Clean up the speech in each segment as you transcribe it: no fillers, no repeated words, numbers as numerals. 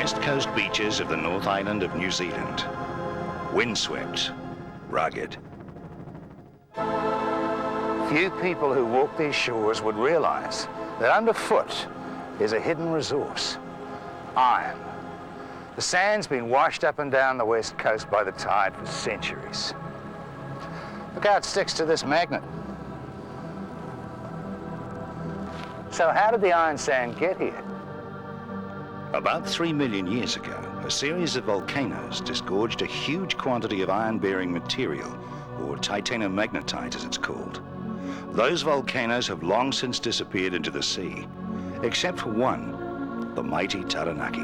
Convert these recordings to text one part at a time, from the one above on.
west coast beaches of the North Island of New Zealand. Windswept, rugged. Few people who walk these shores would realize that underfoot is a hidden resource, iron. The sand's been washed up and down the west coast by the tide for centuries. Look how it sticks to this magnet. So how did the iron sand get here? About 3 million years ago, a series of volcanoes disgorged a huge quantity of iron-bearing material, or titanomagnetite as it's called. Those volcanoes have long since disappeared into the sea, except for one, the mighty Taranaki.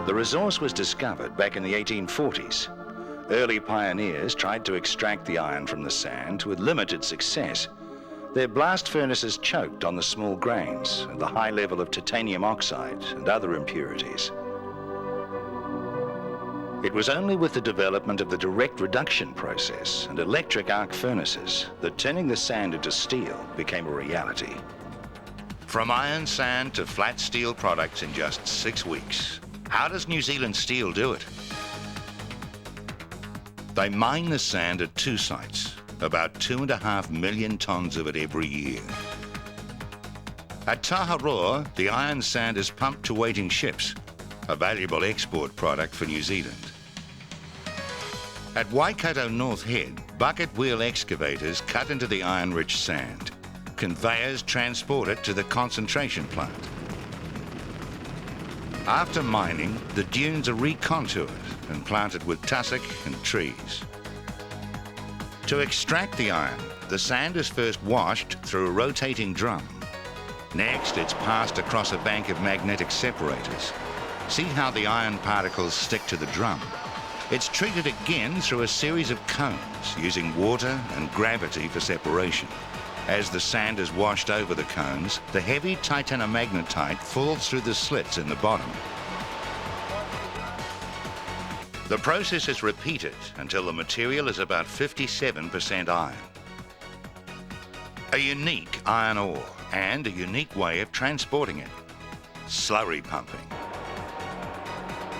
The resource was discovered back in the 1840s. Early pioneers tried to extract the iron from the sand with limited success. Their blast furnaces choked on the small grains and the high level of titanium oxide and other impurities. It was only with the development of the direct reduction process and electric arc furnaces that turning the sand into steel became a reality. From iron sand to flat steel products in just 6 weeks. How does New Zealand Steel do it? They mine the sand at 2 sites, about 2.5 million tonnes of it every year. At Taharoa, the iron sand is pumped to waiting ships, a valuable export product for New Zealand. At Waikato North Head, bucket wheel excavators cut into the iron-rich sand. Conveyors transport it to the concentration plant. After mining, the dunes are recontoured and planted with tussock and trees. To extract the iron, the sand is first washed through a rotating drum. Next, it's passed across a bank of magnetic separators. See how the iron particles stick to the drum? It's treated again through a series of cones using water and gravity for separation. As the sand is washed over the cones, the heavy titanomagnetite falls through the slits in the bottom. The process is repeated until the material is about 57% iron. A unique iron ore and a unique way of transporting it, slurry pumping.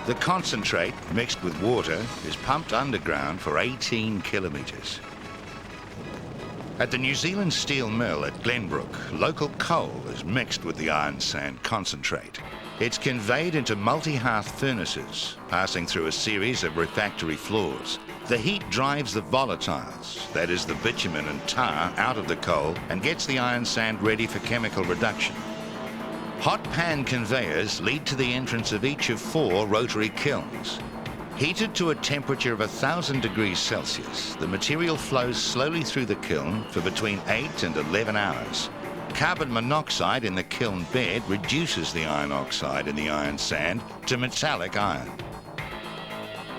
The concentrate, mixed with water, is pumped underground for 18 kilometres. At the New Zealand Steel Mill at Glenbrook, local coal is mixed with the iron sand concentrate. It's conveyed into multi-hearth furnaces, passing through a series of refractory floors. The heat drives the volatiles, that is the bitumen and tar, out of the coal and gets the iron sand ready for chemical reduction. Hot pan conveyors lead to the entrance of each of 4 rotary kilns. Heated to a temperature of 1,000 degrees Celsius, the material flows slowly through the kiln for between 8 and 11 hours. Carbon monoxide in the kiln bed reduces the iron oxide in the iron sand to metallic iron.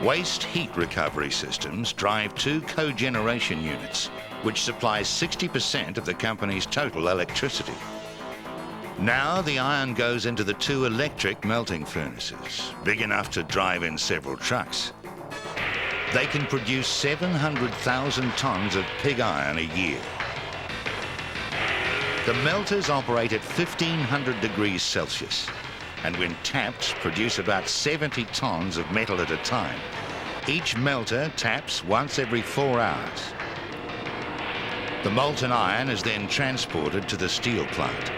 Waste heat recovery systems drive 2 cogeneration units, which supplies 60% of the company's total electricity. Now the iron goes into the 2 electric melting furnaces, big enough to drive in several trucks. They can produce 700,000 tonnes of pig iron a year. The melters operate at 1,500 degrees Celsius, and when tapped, produce about 70 tonnes of metal at a time. Each melter taps once every 4 hours. The molten iron is then transported to the steel plant.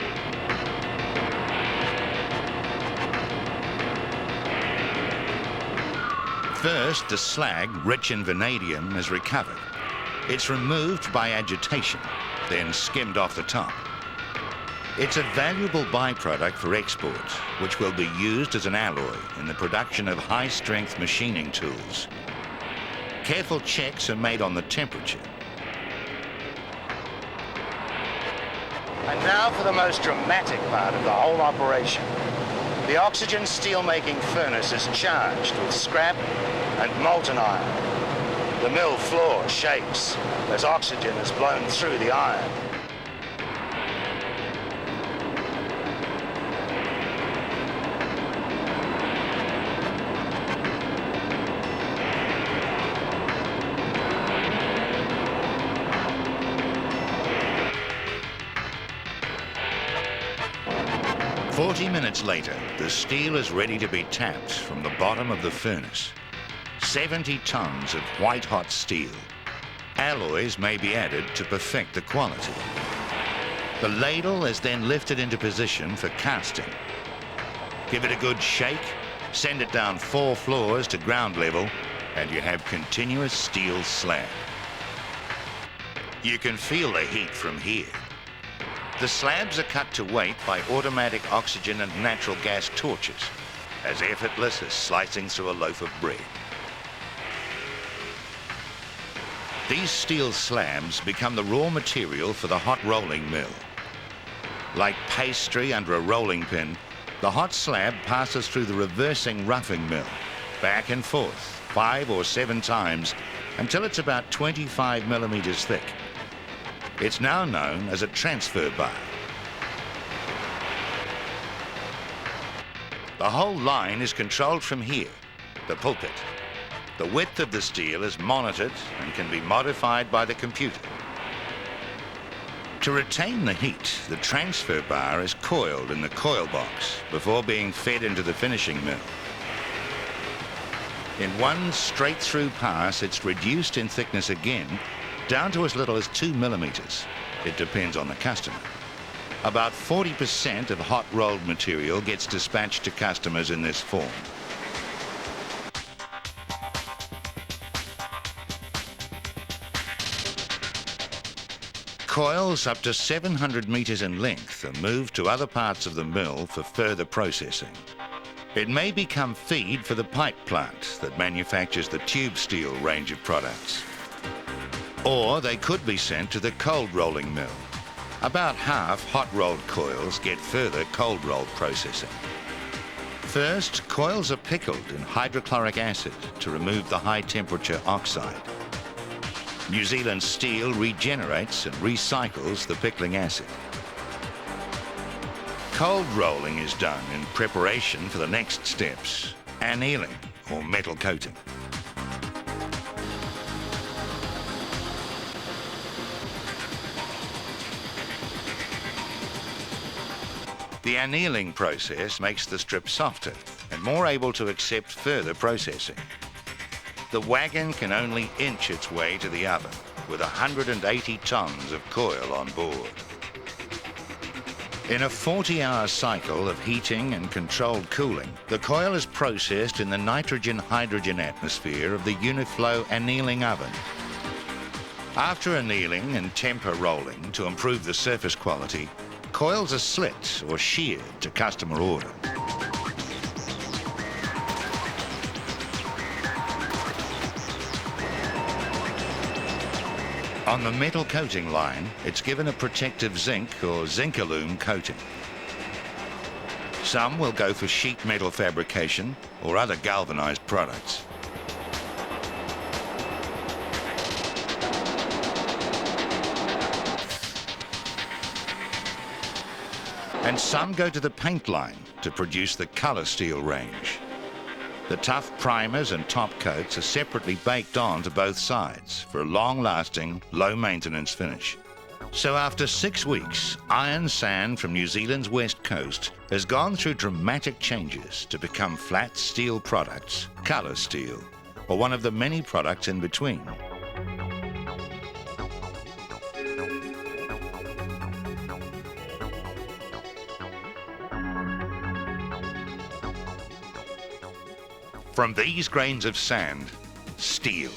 First, the slag, rich in vanadium, is recovered. It's removed by agitation, then skimmed off the top. It's a valuable byproduct for export, which will be used as an alloy in the production of high-strength machining tools. Careful checks are made on the temperature. And now for the most dramatic part of the whole operation. The oxygen steelmaking furnace is charged with scrap and molten iron. The mill floor shakes as oxygen is blown through the iron. 40 minutes later, the steel is ready to be tapped from the bottom of the furnace. 70 tons of white-hot steel. Alloys may be added to perfect the quality. The ladle is then lifted into position for casting. Give it a good shake, send it down 4 floors to ground level, and you have continuous steel slag. You can feel the heat from here. The slabs are cut to weight by automatic oxygen and natural gas torches, as effortless as slicing through a loaf of bread. These steel slabs become the raw material for the hot rolling mill. Like pastry under a rolling pin, the hot slab passes through the reversing roughing mill, back and forth 5 or 7 times until it's about 25 millimeters thick. It's now known as a transfer bar. The whole line is controlled from here, the pulpit. The width of the steel is monitored and can be modified by the computer. To retain the heat, the transfer bar is coiled in the coil box before being fed into the finishing mill. In one straight-through pass, it's reduced in thickness again, down to as little as 2 millimeters. It depends on the customer. About 40% of hot rolled material gets dispatched to customers in this form. Coils up to 700 meters in length are moved to other parts of the mill for further processing. It may become feed for the pipe plant that manufactures the tube steel range of products. Or they could be sent to the cold rolling mill. About half hot rolled coils get further cold rolled processing. First, coils are pickled in hydrochloric acid to remove the high temperature oxide. New Zealand Steel regenerates and recycles the pickling acid. Cold rolling is done in preparation for the next steps, annealing or metal coating. The annealing process makes the strip softer and more able to accept further processing. The wagon can only inch its way to the oven with 180 tons of coil on board. In a 40-hour cycle of heating and controlled cooling, the coil is processed in the nitrogen-hydrogen atmosphere of the Uniflow annealing oven. After annealing and temper rolling to improve the surface quality, coils are slit or sheared to customer order. On the metal coating line, it's given a protective zinc or zinc-alume coating. Some will go for sheet metal fabrication or other galvanized products. And some go to the paint line to produce the color steel range. The tough primers and top coats are separately baked on to both sides for a long-lasting, low-maintenance finish. So after 6 weeks, iron sand from New Zealand's west coast has gone through dramatic changes to become flat steel products, color steel, or one of the many products in between. From these grains of sand, steel.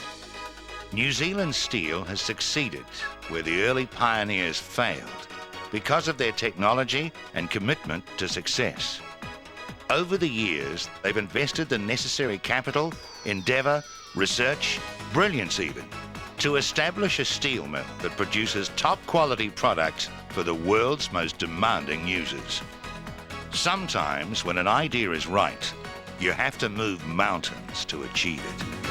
New Zealand Steel has succeeded where the early pioneers failed because of their technology and commitment to success. Over the years, they've invested the necessary capital, endeavour, research, brilliance even, to establish a steel mill that produces top quality products for the world's most demanding users. Sometimes when an idea is right, you have to move mountains to achieve it.